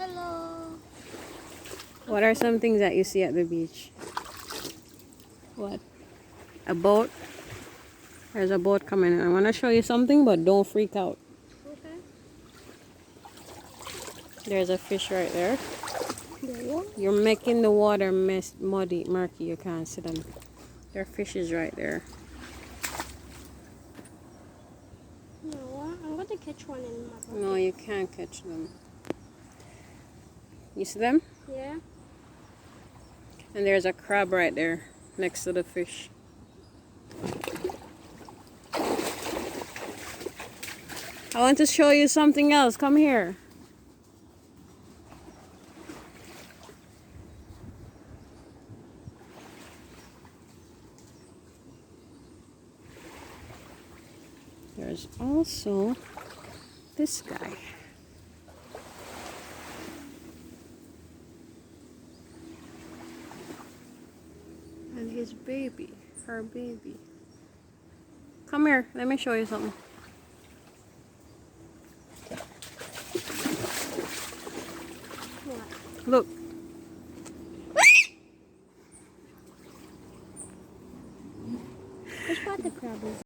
Hello. What are some things that you see at the beach? What? A boat? There's a boat coming in. I want to show you something, but don't freak out. Okay. There's a fish right there. There. You're making the water muddy, murky. You can't see them. There are fishes right there. No, I'm going to catch one in my bucket. No, you can't catch them. You see them? Yeah. And there's a crab right there next to the fish. I want to show you something else. Come here. There's also this guy. And his baby, her baby. Come here, let me show you something. What? Look. Which part the crab is?